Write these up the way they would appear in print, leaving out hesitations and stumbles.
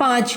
5,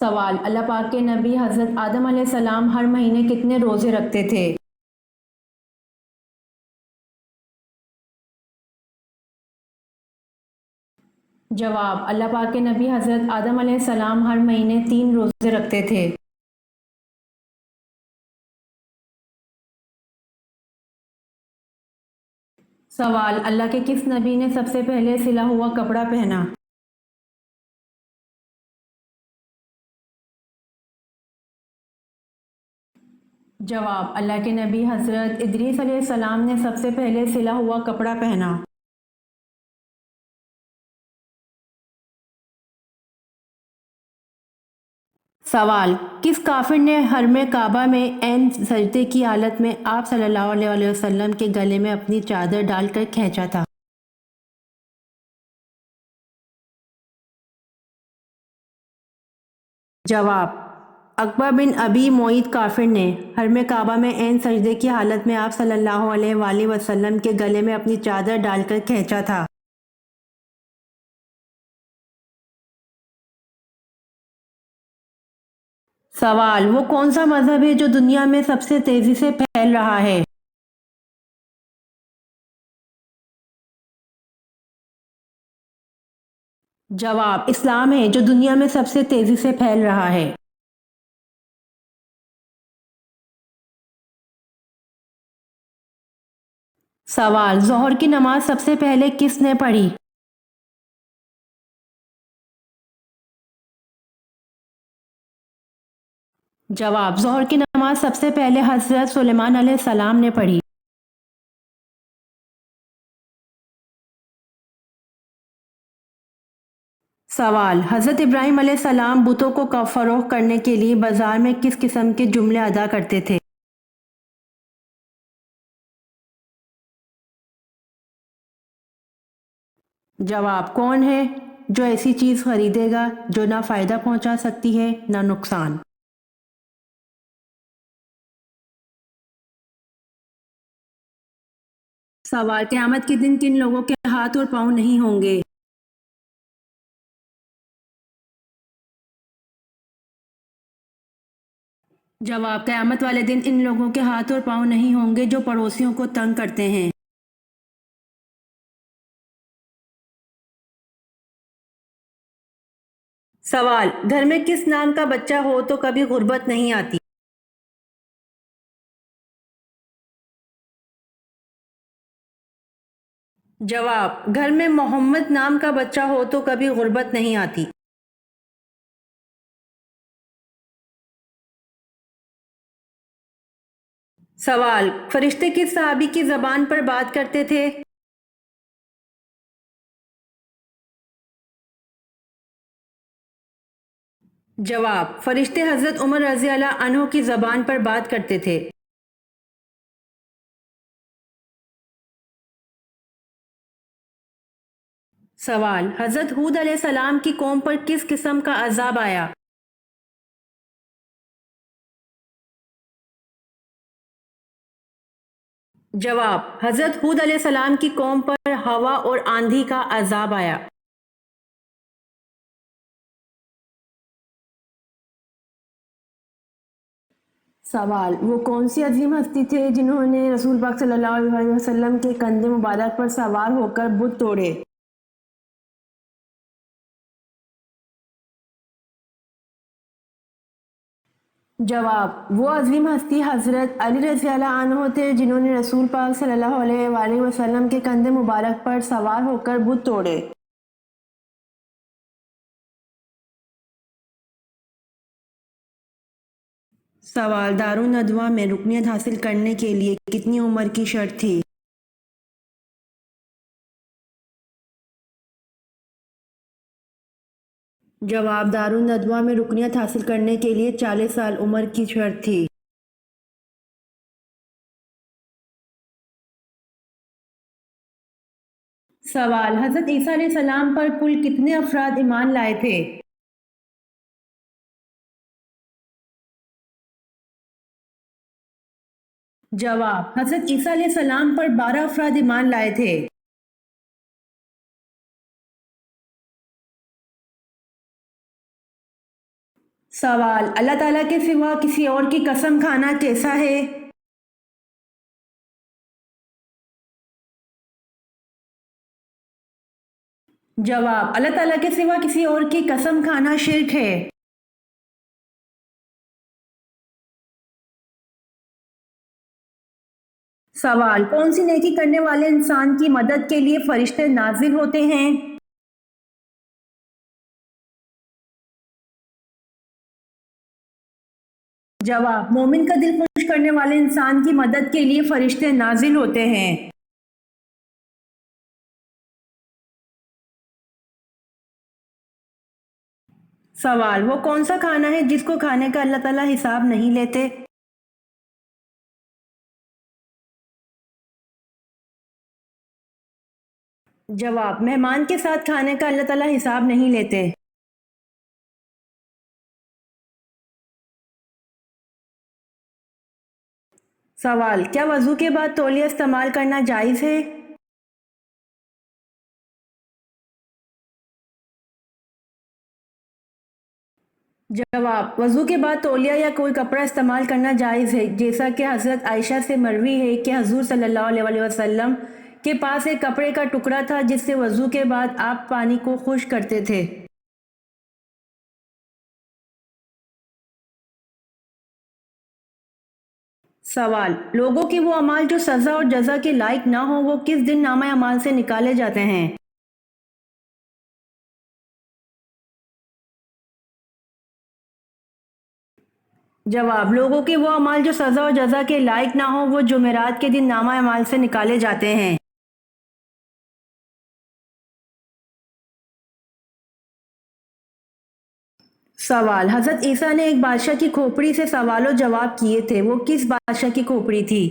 سوال: اللہ پاک کے نبی حضرت آدم علیہ السلام ہر مہینے کتنے روزے رکھتے تھے؟ جواب: اللہ پاک کے نبی حضرت آدم علیہ السلام ہر مہینے 3 روزے رکھتے تھے۔ سوال: اللہ کے کس نبی نے سب سے پہلے سلا ہوا کپڑا پہنا؟ جواب: اللہ کے نبی حضرت ادریس علیہ السلام نے سب سے پہلے سلا ہوا کپڑا پہنا۔ سوال: کس کافر نے حرم کعبہ میں عین سجدے کی حالت میں آپ صلی اللہ علیہ وسلم کے گلے میں اپنی چادر ڈال کر کھینچا تھا؟ جواب: عقبہ بن ابی معیط کافر نے حرم کعبہ میں عین سجدے کی حالت میں آپ صلی اللہ علیہ وآلہ وسلم کے گلے میں اپنی چادر ڈال کر کھینچا تھا۔ سوال: وہ کون سا مذہب ہے جو دنیا میں سب سے تیزی سے پھیل رہا ہے؟ جواب: اسلام ہے جو دنیا میں سب سے تیزی سے پھیل رہا ہے۔ سوال: ظہر کی نماز سب سے پہلے کس نے پڑھی؟ جواب: ظہر کی نماز سب سے پہلے حضرت سلیمان علیہ السلام نے پڑھی۔ سوال: حضرت ابراہیم علیہ السلام بتوں کو فروخت کرنے کے لیے بازار میں کس قسم کے جملے ادا کرتے تھے؟ جواب: کون ہے جو ایسی چیز خریدے گا جو نہ فائدہ پہنچا سکتی ہے نہ نقصان؟ سوال: قیامت کے دن کن لوگوں کے ہاتھ اور پاؤں نہیں ہوں گے؟ جواب: قیامت والے دن ان لوگوں کے ہاتھ اور پاؤں نہیں ہوں گے جو پڑوسیوں کو تنگ کرتے ہیں۔ سوال: گھر میں کس نام کا بچہ ہو تو کبھی غربت نہیں آتی؟ جواب: گھر میں محمد نام کا بچہ ہو تو کبھی غربت نہیں آتی۔ سوال: فرشتے کس صحابی کی زبان پر بات کرتے تھے؟ جواب: فرشتے حضرت عمر رضی اللہ عنہ کی زبان پر بات کرتے تھے۔ سوال: حضرت ہود علیہ السلام کی قوم پر کس قسم کا عذاب آیا؟ جواب: حضرت ہود علیہ السلام کی قوم پر ہوا اور آندھی کا عذاب آیا۔ سوال: وہ کون سی عظیم ہستی تھے جنہوں نے رسول پاک صلی اللہ علیہ وسلم کے کندھے مبارک پر سوار ہو کر بت توڑے؟ جواب: وہ عظیم ہستی حضرت علی رضی اللہ عنہ تھے جنہوں نے رسول پاک صلی اللہ علیہ وآلہ وسلم کے کندھے مبارک پر سوار ہو کر بت توڑے۔ سوال: دارالندوہ میں رکنیت حاصل کرنے کے لیے کتنی عمر کی شرط تھی؟ جواب: دارالندوہ میں رکنیت حاصل کرنے کے لیے 40 سال عمر کی شرط تھی۔ سوال: حضرت عیسیٰ علیہ السلام پر کل کتنے افراد ایمان لائے تھے؟ جواب: حضرت عیسیٰ علیہ السلام پر 12 افراد ایمان لائے تھے۔ سوال: اللہ تعالیٰ کے سوا کسی اور کی قسم کھانا کیسا ہے؟ جواب: اللہ تعالیٰ کے سوا کسی اور کی قسم کھانا شرک ہے۔ سوال: کون سی نیکی کرنے والے انسان کی مدد کے لیے فرشتے نازل ہوتے ہیں؟ جواب: مومن کا دل خوش کرنے والے انسان کی مدد کے لیے فرشتے نازل ہوتے ہیں۔ سوال: وہ کون سا کھانا ہے جس کو کھانے کا اللہ تعالیٰ حساب نہیں لیتے؟ جواب: مہمان کے ساتھ کھانے کا اللہ تعالیٰ حساب نہیں لیتے۔ سوال: کیا وضو کے بعد تولیہ استعمال کرنا جائز ہے؟ جواب: وضو کے بعد تولیہ یا کوئی کپڑا استعمال کرنا جائز ہے، جیسا کہ حضرت عائشہ سے مروی ہے کہ حضور صلی اللہ علیہ وسلم کے پاس ایک کپڑے کا ٹکڑا تھا جس سے وضو کے بعد آپ پانی کو خشک کرتے تھے۔ سوال: لوگوں کے وہ اعمال جو سزا اور جزا کے لائق نہ ہوں وہ کس دن نامہ اعمال سے نکالے جاتے ہیں؟ جواب: لوگوں کے وہ اعمال جو سزا اور جزا کے لائق نہ ہوں وہ جمعرات کے دن نامہ اعمال سے نکالے جاتے ہیں۔ سوال: حضرت عیسیٰ نے ایک بادشاہ کی کھوپڑی سے سوال و جواب کیے تھے، وہ کس بادشاہ کی کھوپڑی تھی؟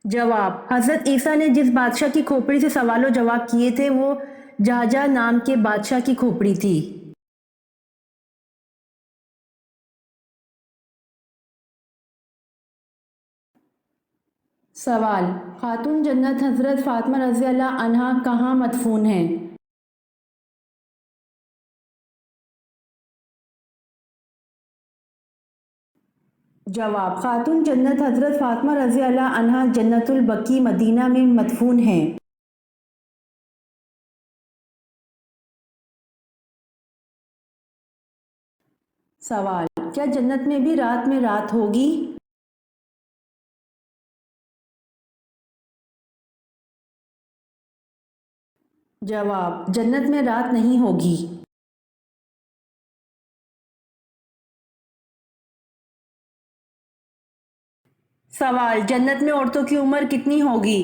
جواب: حضرت عیسیٰ نے جس بادشاہ کی کھوپڑی سے سوال و جواب کیے تھے وہ جہجہ نام کے بادشاہ کی کھوپڑی تھی۔ سوال: خاتون جنت حضرت فاطمہ رضی اللہ عنہا کہاں مدفون ہیں؟ جواب: خاتون جنت حضرت فاطمہ رضی اللہ عنہا جنت البقیع مدینہ میں مدفون ہیں۔ سوال: کیا جنت میں بھی رات ہوگی؟ جواب: جنت میں رات نہیں ہوگی۔ سوال: جنت میں عورتوں کی عمر کتنی ہوگی؟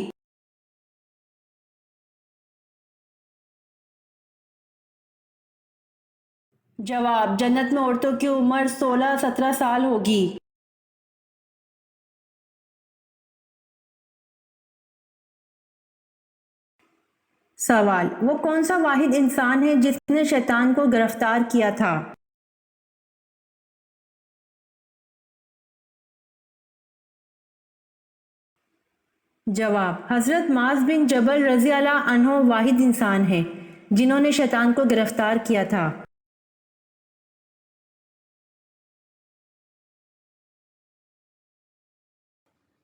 جواب: جنت میں عورتوں کی عمر 16-17 سال ہوگی۔ سوال: وہ کون سا واحد انسان ہے جس نے شیطان کو گرفتار کیا تھا؟ جواب: حضرت معاذ بن جبل رضی اللہ عنہ واحد انسان ہیں جنہوں نے شیطان کو گرفتار کیا تھا۔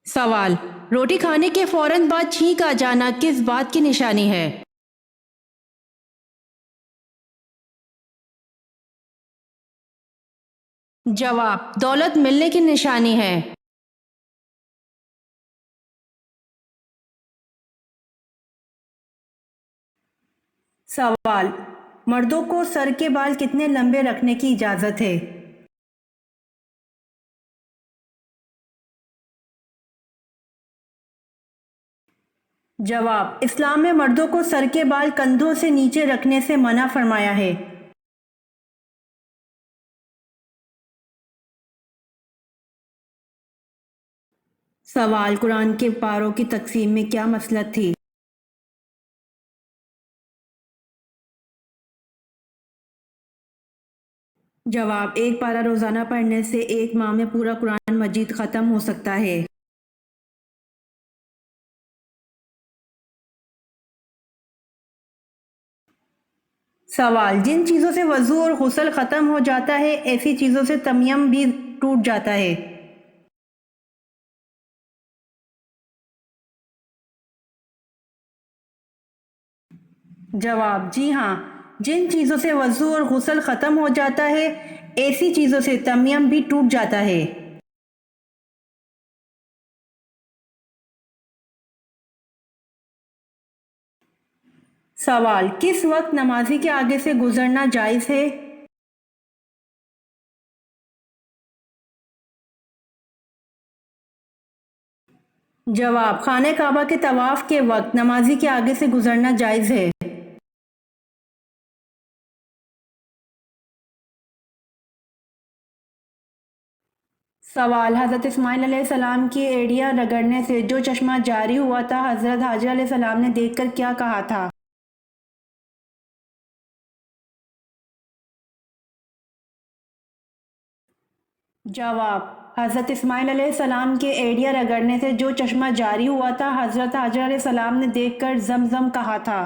سوال: روٹی کھانے کے فوراً بعد چھینک آ جانا کس بات کی نشانی ہے؟ جواب: دولت ملنے کی نشانی ہے۔ سوال: مردوں کو سر کے بال کتنے لمبے رکھنے کی اجازت ہے؟ جواب: اسلام میں مردوں کو سر کے بال کندھوں سے نیچے رکھنے سے منع فرمایا ہے۔ سوال: قرآن کے پاروں کی تقسیم میں کیا مصلحت تھی؟ جواب: ایک پارہ روزانہ پڑھنے سے ایک ماہ میں پورا قرآن مجید ختم ہو سکتا ہے۔ سوال: جن چیزوں سے وضو اور غسل ختم ہو جاتا ہے ایسی چیزوں سے تیمم بھی ٹوٹ جاتا ہے؟ جواب: جی ہاں، جن چیزوں سے وضو اور غسل ختم ہو جاتا ہے ایسی چیزوں سے تیمم بھی ٹوٹ جاتا ہے۔ سوال: کس وقت نمازی کے آگے سے گزرنا جائز ہے؟ جواب: خانہ کعبہ کے طواف کے وقت نمازی کے آگے سے گزرنا جائز ہے۔ سوال: حضرت اسماعیل علیہ السلام کی ایڑیاں رگڑنے سے جو چشمہ جاری ہوا تھا حضرت حاجر علیہ السلام نے دیکھ کر کیا کہا تھا؟ جواب: حضرت اسماعیل علیہ السلام کے ایڑیاں رگڑنے سے جو چشمہ جاری ہوا تھا حضرت حاجر علیہ السلام نے دیکھ کر زمزم کہا تھا۔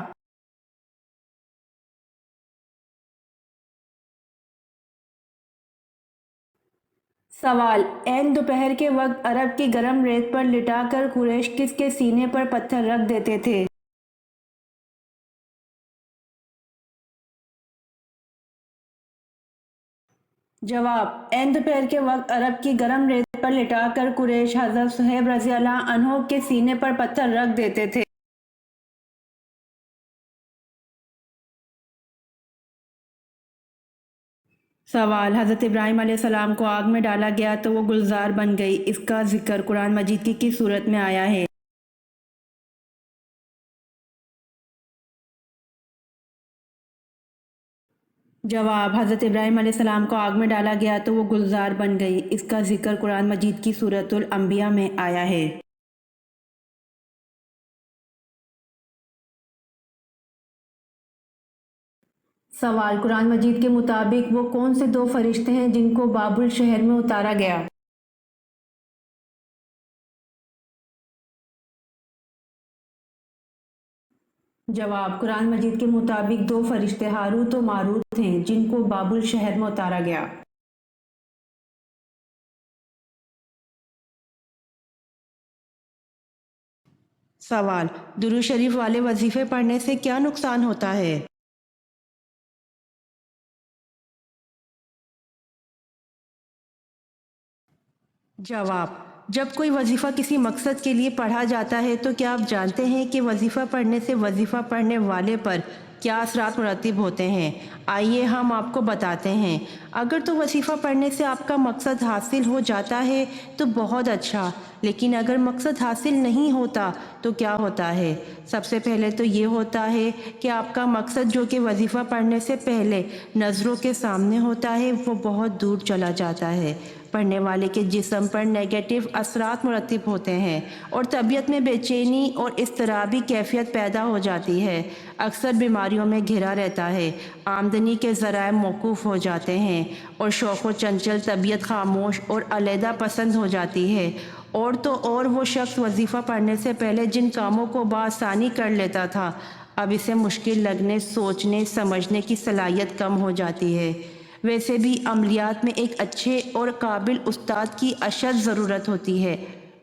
سوال: عین دوپہر کے وقت عرب کی گرم ریت پر لٹا کر قریش کس کے سینے پر پتھر رکھ دیتے تھے؟ جواب: عین دوپہر کے وقت عرب کی گرم ریت پر لٹا کر قریش حضرت صہیب رضی اللہ عنہ کے سینے پر پتھر رکھ دیتے تھے۔ سوال: حضرت ابراہیم علیہ السلام کو آگ میں ڈالا گیا تو وہ گلزار بن گئی، اس کا ذکر قرآن مجید کی کس صورت میں آیا ہے؟ جواب: حضرت ابراہیم علیہ السلام کو آگ میں ڈالا گیا تو وہ گلزار بن گئی، اس کا ذکر قرآن مجید کی سورۃ الانبیاء میں آیا ہے۔ سوال: قرآن مجید کے مطابق وہ کون سے دو فرشتے ہیں جن کو بابل شہر میں اتارا گیا؟ جواب: قرآن مجید کے مطابق دو فرشتے ہاروت و ماروت ہیں جن کو بابل شہر میں اتارا گیا۔ سوال: درود شریف والے وظیفے پڑھنے سے کیا نقصان ہوتا ہے؟ جواب: جب کوئی وظیفہ کسی مقصد کے لیے پڑھا جاتا ہے تو کیا آپ جانتے ہیں کہ وظیفہ پڑھنے سے وظیفہ پڑھنے والے پر کیا اثرات مرتب ہوتے ہیں؟ آئیے ہم آپ کو بتاتے ہیں۔ اگر تو وظیفہ پڑھنے سے آپ کا مقصد حاصل ہو جاتا ہے تو بہت اچھا، لیکن اگر مقصد حاصل نہیں ہوتا تو کیا ہوتا ہے؟ سب سے پہلے تو یہ ہوتا ہے کہ آپ کا مقصد جو کہ وظیفہ پڑھنے سے پہلے نظروں کے سامنے ہوتا ہے وہ بہت دور چلا جاتا ہے۔ پڑھنے والے کے جسم پر نیگیٹو اثرات مرتب ہوتے ہیں اور طبیعت میں بے چینی اور اضطرابی کیفیت پیدا ہو جاتی ہے۔ اکثر بیماریوں میں گھرا رہتا ہے، آمدنی کے ذرائع موقوف ہو جاتے ہیں اور شوق و چنچل طبیعت خاموش اور علیحدہ پسند ہو جاتی ہے۔ اور تو اور وہ شخص وظیفہ پڑھنے سے پہلے جن کاموں کو بآسانی کر لیتا تھا اب اسے مشکل لگنے، سوچنے سمجھنے کی صلاحیت کم ہو جاتی ہے۔ ویسے بھی عملیات میں ایک اچھے اور قابل استاد کی اشد ضرورت ہوتی ہے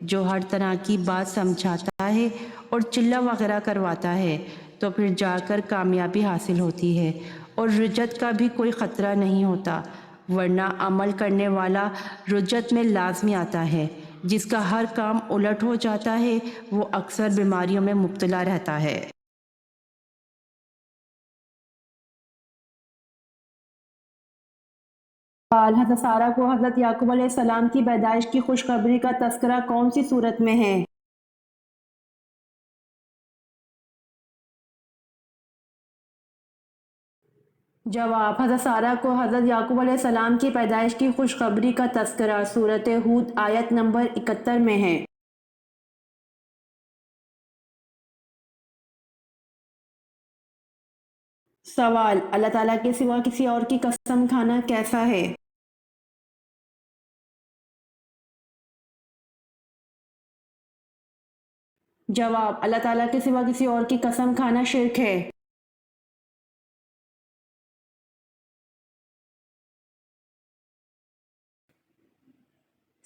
جو ہر طرح کی بات سمجھاتا ہے اور چلہ وغیرہ کرواتا ہے، تو پھر جا کر کامیابی حاصل ہوتی ہے اور رجت کا بھی کوئی خطرہ نہیں ہوتا، ورنہ عمل کرنے والا رجت میں لازمی آتا ہے۔ جس کا ہر کام الٹ ہو جاتا ہے وہ اکثر بیماریوں میں مبتلا رہتا ہے۔ سوال: حضرت سارہ کو حضرت یعقوب علیہ السلام کی پیدائش کی خوشخبری کا تذکرہ کون سی صورت میں ہے؟ جواب: حضرت سارہ کو حضرت یعقوب علیہ السلام کی پیدائش کی خوشخبری کا تذکرہ سورۃ ہود آیت نمبر 71 میں ہے۔ سوال: اللہ تعالیٰ کے سوا کسی اور کی قسم کھانا کیسا ہے؟ جواب: اللہ تعالیٰ کے سوا کسی اور کی قسم کھانا شرک ہے۔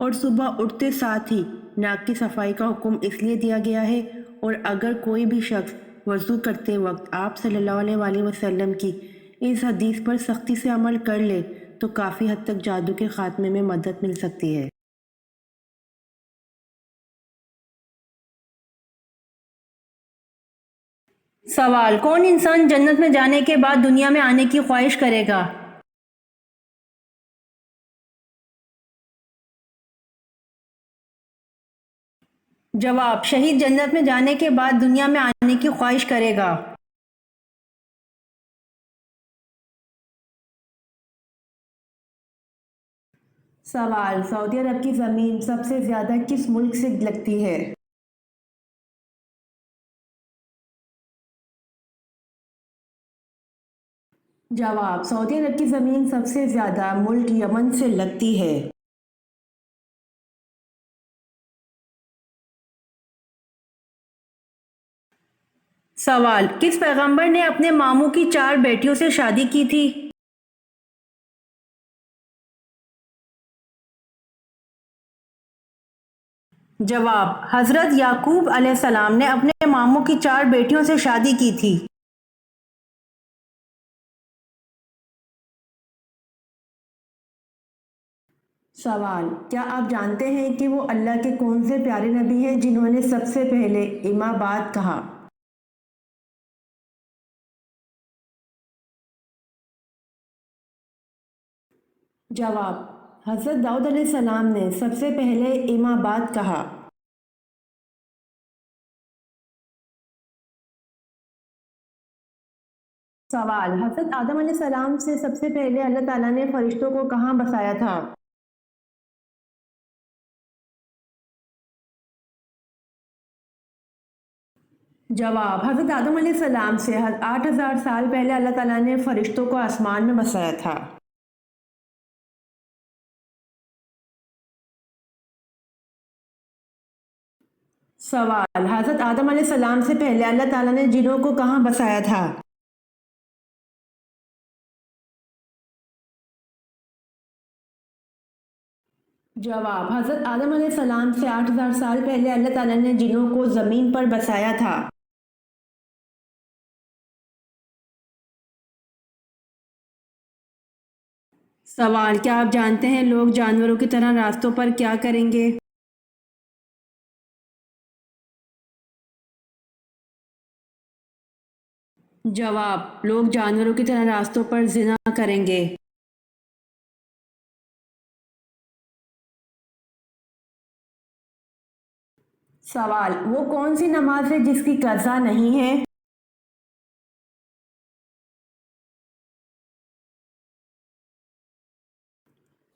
اور صبح اٹھتے ساتھ ہی ناک کی صفائی کا حکم اس لیے دیا گیا ہے۔ اور اگر کوئی بھی شخص وضو کرتے وقت آپ صلی اللہ علیہ وآلہ وسلم کی اس حدیث پر سختی سے عمل کر لے تو کافی حد تک جادو کے خاتمے میں مدد مل سکتی ہے۔ سوال: کون انسان جنت میں جانے کے بعد دنیا میں آنے کی خواہش کرے گا؟ جواب: شہید جنت میں جانے کے بعد دنیا میں آنے کی خواہش کرے گا۔ سوال: سعودی عرب کی زمین سب سے زیادہ کس ملک سے لگتی ہے؟ جواب: سعودی عرب کی زمین سب سے زیادہ ملک یمن سے لگتی ہے۔ سوال: کس پیغمبر نے اپنے ماموں کی 4 بیٹیوں سے شادی کی تھی؟ جواب: حضرت یعقوب علیہ السلام نے اپنے ماموں کی 4 بیٹیوں سے شادی کی تھی۔ سوال: کیا آپ جانتے ہیں کہ وہ اللہ کے کون سے پیارے نبی ہیں جنہوں نے سب سے پہلے اما بعد کہا؟ جواب: حضرت داؤد علیہ السلام نے سب سے پہلے اما بعد کہا۔ سوال: حضرت آدم علیہ السلام سے سب سے پہلے اللہ تعالیٰ نے فرشتوں کو کہاں بسایا تھا؟ جواب: حضرت آدم علیہ السلام سے 8000 سال پہلے اللہ تعالیٰ نے فرشتوں کو آسمان میں بسایا تھا۔ سوال: حضرت آدم علیہ السلام سے پہلے اللہ تعالیٰ نے جنوں کو کہاں بسایا تھا؟ جواب: حضرت آدم علیہ السلام سے 8000 سال پہلے اللہ تعالیٰ نے جنوں کو زمین پر بسایا تھا۔ سوال: کیا آپ جانتے ہیں لوگ جانوروں کی طرح راستوں پر کیا کریں گے؟ جواب: لوگ جانوروں کی طرح راستوں پر زنا کریں گے۔ سوال: وہ کون سی نماز ہے جس کی قضا نہیں ہے؟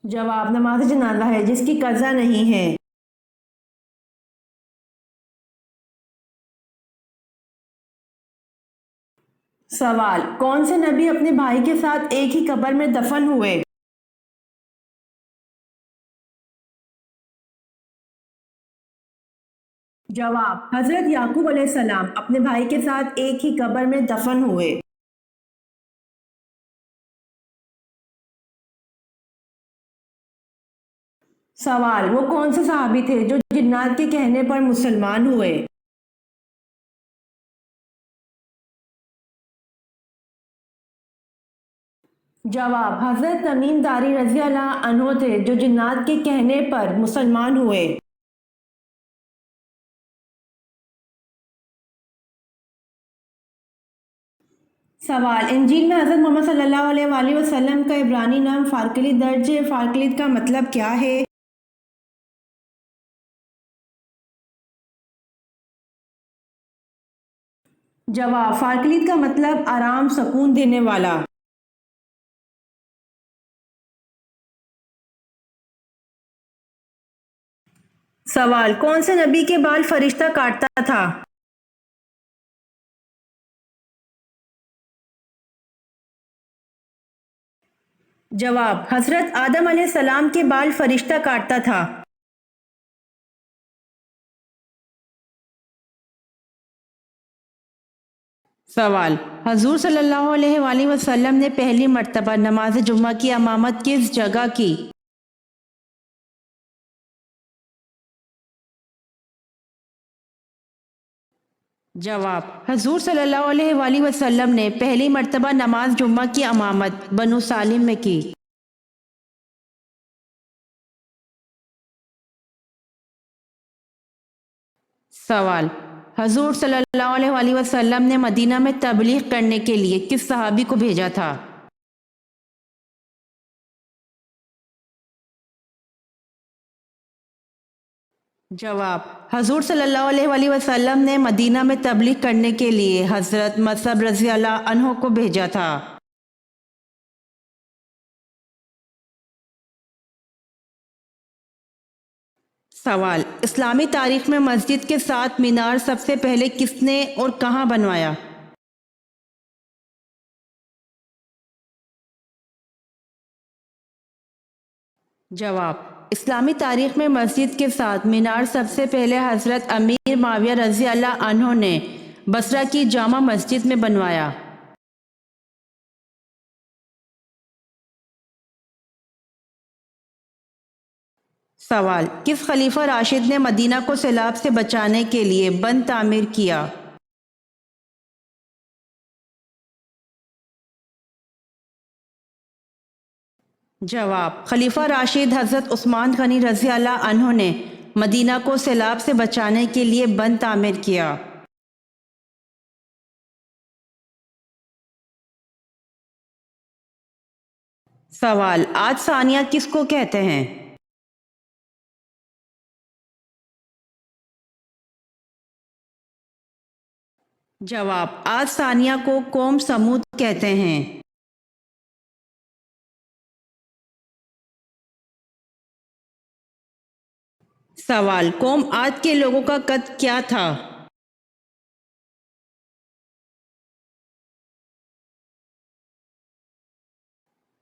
جواب: نماز جنازہ ہے جس کی قضا نہیں ہے۔ سوال: کون سے نبی اپنے بھائی کے ساتھ ایک ہی قبر میں دفن ہوئے؟ جواب: حضرت یعقوب علیہ السلام اپنے بھائی کے ساتھ ایک ہی قبر میں دفن ہوئے۔ سوال: وہ کون سے صحابی تھے جو جنات کے کہنے پر مسلمان ہوئے؟ جواب: حضرت تمیم داری رضی اللہ عنہ تھے جو جنات کے کہنے پر مسلمان ہوئے۔ سوال: انجیل میں حضرت محمد صلی اللہ علیہ وآلہ وسلم کا عبرانی نام فارکلید درج ہے، فارکلید کا مطلب کیا ہے؟ جواب: فارکلید کا مطلب آرام سکون دینے والا۔ سوال: کون سے نبی کے بال فرشتہ کاٹتا تھا؟ جواب: حضرت آدم علیہ السلام کے بال فرشتہ کاٹتا تھا۔ سوال: حضور صلی اللہ علیہ وآلہ وسلم نے پہلی مرتبہ نماز جمعہ کی امامت کس جگہ کی؟ جواب: حضور صلی اللہ علیہ وآلہ وسلم نے پہلی مرتبہ نماز جمعہ کی امامت بنو سالم میں کی۔ سوال: حضور صلی اللہ علیہ وآلہ وسلم نے مدینہ میں تبلیغ کرنے کے لیے کس صحابی کو بھیجا تھا؟ جواب: حضور صلی اللہ علیہ وآلہ وسلم نے مدینہ میں تبلیغ کرنے کے لیے حضرت مصعب رضی اللہ عنہ کو بھیجا تھا۔ سوال: اسلامی تاریخ میں مسجد کے ساتھ مینار سب سے پہلے کس نے اور کہاں بنوایا؟ جواب: اسلامی تاریخ میں مسجد کے ساتھ مینار سب سے پہلے حضرت امیر معاویہ رضی اللہ عنہ نے بصرہ کی جامع مسجد میں بنوایا۔ سوال: کس خلیفہ راشد نے مدینہ کو سیلاب سے بچانے کے لیے بند تعمیر کیا؟ جواب: خلیفہ راشد حضرت عثمان غنی رضی اللہ عنہ نے مدینہ کو سیلاب سے بچانے کے لیے بند تعمیر کیا۔ سوال: آج ثانیہ کس کو کہتے ہیں؟ جواب: آج ثانیہ کو قوم سمود کہتے ہیں۔ سوال: قوم عاد کے لوگوں کا قد کیا تھا؟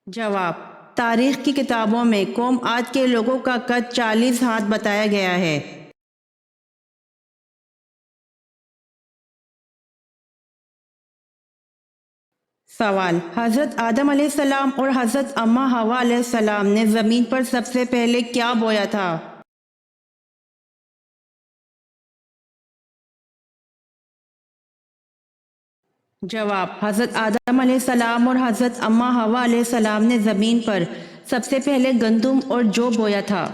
جواب: تاریخ کی کتابوں میں قوم عاد کے لوگوں کا قد 40 ہاتھ بتایا گیا ہے۔ سوال: حضرت آدم علیہ السلام اور حضرت اماں حوا علیہ السلام نے زمین پر سب سے پہلے کیا بویا تھا؟ جواب: حضرت آدم علیہ السلام اور حضرت اماں حوا علیہ السلام نے زمین پر سب سے پہلے گندم اور جو بویا تھا۔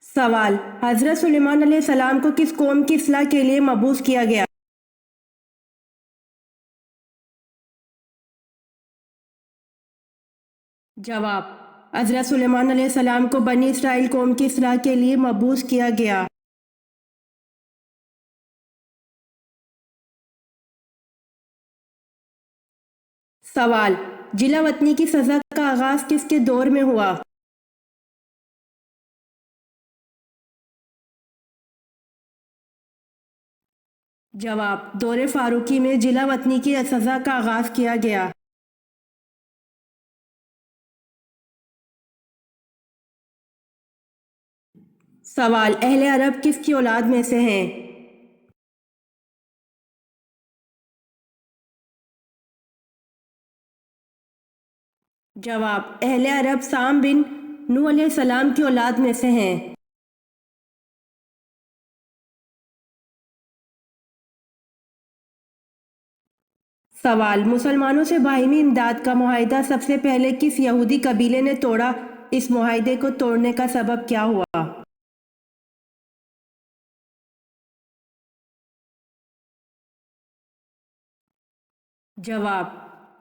سوال: حضرت سلیمان علیہ السلام کو کس قوم کی اصلاح کے لیے مبعوث کیا گیا؟ جواب: حضرت سلیمان علیہ السلام کو بنی اسرائیل قوم کی اصلاح کے لیے مبعوث کیا گیا۔ سوال: جلا وطنی کی سزا کا آغاز کس کے دور میں ہوا؟ جواب: دور فاروقی میں جلا وطنی کی سزا کا آغاز کیا گیا۔ سوال: اہل عرب کس کی اولاد میں سے ہیں؟ جواب: اہل عرب سام بن نوح علیہ السلام کی اولاد میں سے ہیں۔ سوال: مسلمانوں سے باہمی امداد کا معاہدہ سب سے پہلے کس یہودی قبیلے نے توڑا؟ اس معاہدے کو توڑنے کا سبب کیا ہوا؟ جواب: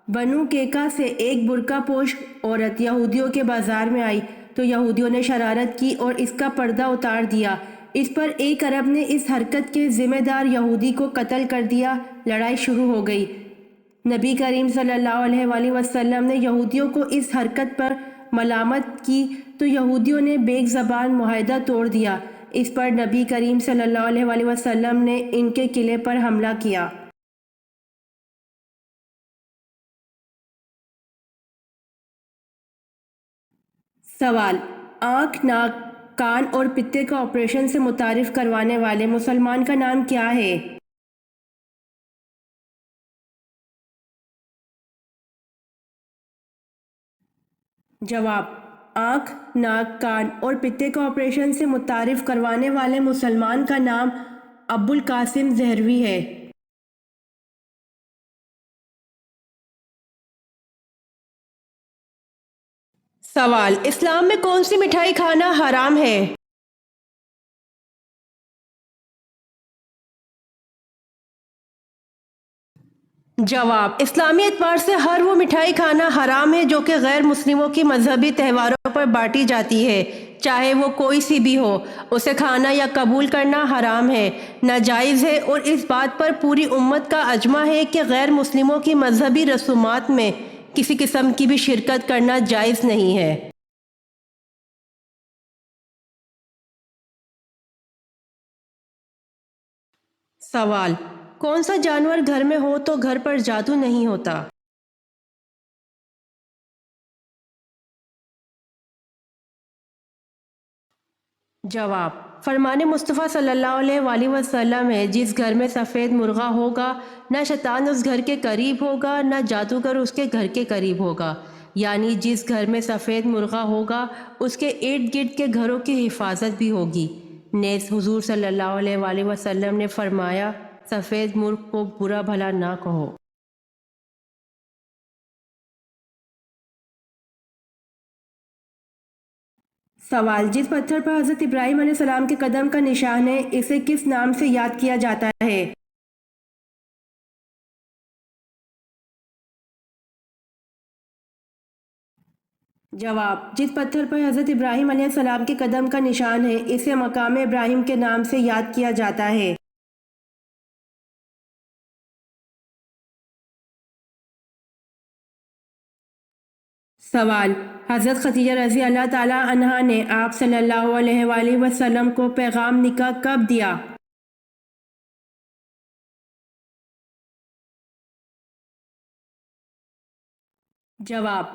بنو کیکا سے ایک برقع پوش عورت یہودیوں کے بازار میں آئی تو یہودیوں نے شرارت کی اور اس کا پردہ اتار دیا۔ اس پر ایک عرب نے اس حرکت کے ذمہ دار یہودی کو قتل کر دیا۔ لڑائی شروع ہو گئی۔ نبی کریم صلی اللہ علیہ وآلہ وسلم نے یہودیوں کو اس حرکت پر ملامت کی تو یہودیوں نے بیک زبان معاہدہ توڑ دیا۔ اس پر نبی کریم صلی اللہ علیہ وآلہ وسلم نے ان کے قلعے پر حملہ کیا۔ سوال: آنکھ، ناک، کان اور پتے کا آپریشن سے متعارف کروانے والے مسلمان کا نام کیا ہے؟ جواب: آنکھ، ناک، کان اور پتے کے آپریشن سے متعارف کروانے والے مسلمان کا نام ابو القاسم زہروی ہے۔ سوال: اسلام میں کون سی مٹھائی کھانا حرام ہے؟ جواب: اسلامی اعتبار سے ہر وہ مٹھائی کھانا حرام ہے جو کہ غیر مسلموں کی مذہبی تہواروں پر بانٹی جاتی ہے، چاہے وہ کوئی سی بھی ہو۔ اسے کھانا یا قبول کرنا حرام ہے، ناجائز ہے، اور اس بات پر پوری امت کا اجماع ہے کہ غیر مسلموں کی مذہبی رسومات میں کسی قسم کی بھی شرکت کرنا جائز نہیں ہے۔ سوال: کون سا جانور گھر میں ہو تو گھر پر جادو نہیں ہوتا؟ جواب: فرمان مصطفیٰ صلی اللہ علیہ وآلہ وسلم ہے، جس گھر میں سفید مرغہ ہوگا نہ شیطان اس گھر کے قریب ہوگا نہ جادوگر اس کے گھر کے قریب ہوگا۔ یعنی جس گھر میں سفید مرغہ ہوگا اس کے ارد گرد کے گھروں کی حفاظت بھی ہوگی۔ نیز حضور صلی اللہ علیہ وآلہ وسلم نے فرمایا، سفید مرغ کو برا بھلا نہ کہو۔ سوال: جس پتھر پر حضرت ابراہیم علیہ السلام کے قدم کا نشان ہے، اسے کس نام سے یاد کیا جاتا ہے؟ جواب: جس پتھر پر حضرت ابراہیم علیہ السلام کے قدم کا نشان ہے، اسے مقام ابراہیم کے نام سے یاد کیا جاتا ہے۔ سوال: حضرت خدیجہ رضی اللہ تعالی عنہا نے آپ صلی اللہ علیہ وآلہ وسلم کو پیغام نکاح کب دیا؟ جواب: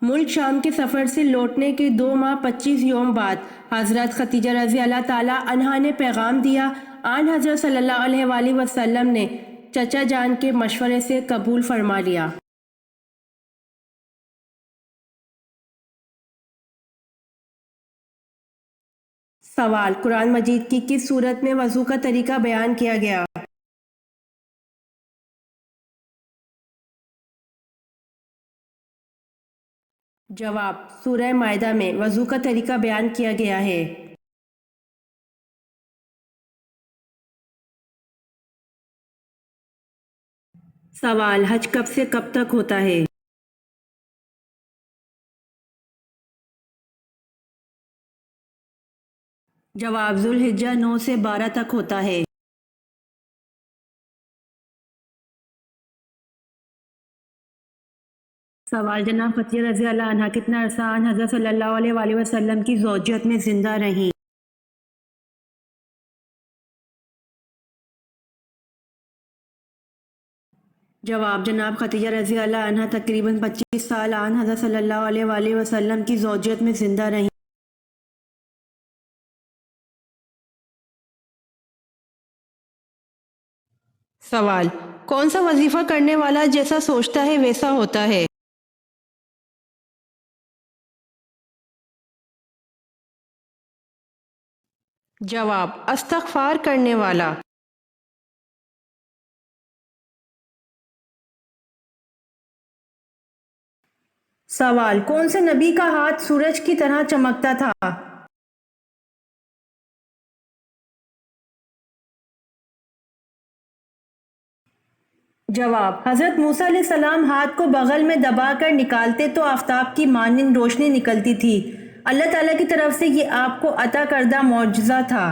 ملک شام کے سفر سے لوٹنے کے 2 ماہ 25 یوم بعد حضرت خدیجہ رضی اللہ تعالی عنہا نے پیغام دیا۔ آن حضرت صلی اللہ علیہ وآلہ وسلم نے چچا جان کے مشورے سے قبول فرما لیا۔ سوال: قرآن مجید کی کس سورت میں وضو کا طریقہ بیان کیا گیا؟ جواب: سورہ مائدہ میں وضو کا طریقہ بیان کیا گیا ہے۔ سوال: حج کب سے کب تک ہوتا ہے؟ جواب: ذوالحجہ 9 سے 12 تک ہوتا ہے۔ سوال: جناب خدیجہ رضی اللہ عنہا کتنا عرصہ آن حضرت صلی اللہ علیہ وآلہ وسلم کی زوجیت میں زندہ رہیں؟ جواب: جناب خدیجہ رضی اللہ عنہا تقریباً 25 سال آن حضرت صلی اللہ علیہ وآلہ وسلم کی زوجیت میں زندہ رہیں۔ سوال: کون سا وظیفہ کرنے والا جیسا سوچتا ہے ویسا ہوتا ہے؟ جواب: استغفار کرنے والا۔ سوال: کون سے نبی کا ہاتھ سورج کی طرح چمکتا تھا؟ جواب: حضرت موسیٰ علیہ السلام ہاتھ کو بغل میں دبا کر نکالتے تو آفتاب کی مانند روشنی نکلتی تھی۔ اللہ تعالیٰ کی طرف سے یہ آپ کو عطا کردہ معجزہ تھا۔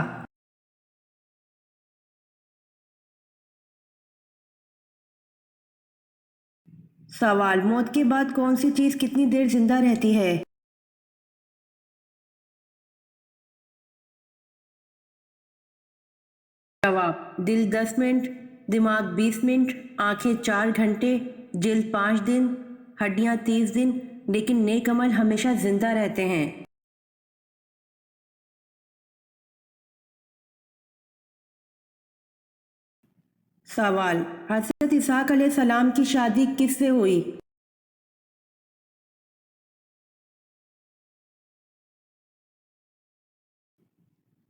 سوال: موت کے بعد کون سی چیز کتنی دیر زندہ رہتی ہے؟ جواب: دل 10 منٹ، دماغ 20 منٹ، آنکھیں 4 گھنٹے، جلد 5 دن، ہڈیاں 30 دن، لیکن نیک عمل ہمیشہ زندہ رہتے ہیں۔ سوال: حضرت اسحاق علیہ السلام کی شادی کس سے ہوئی؟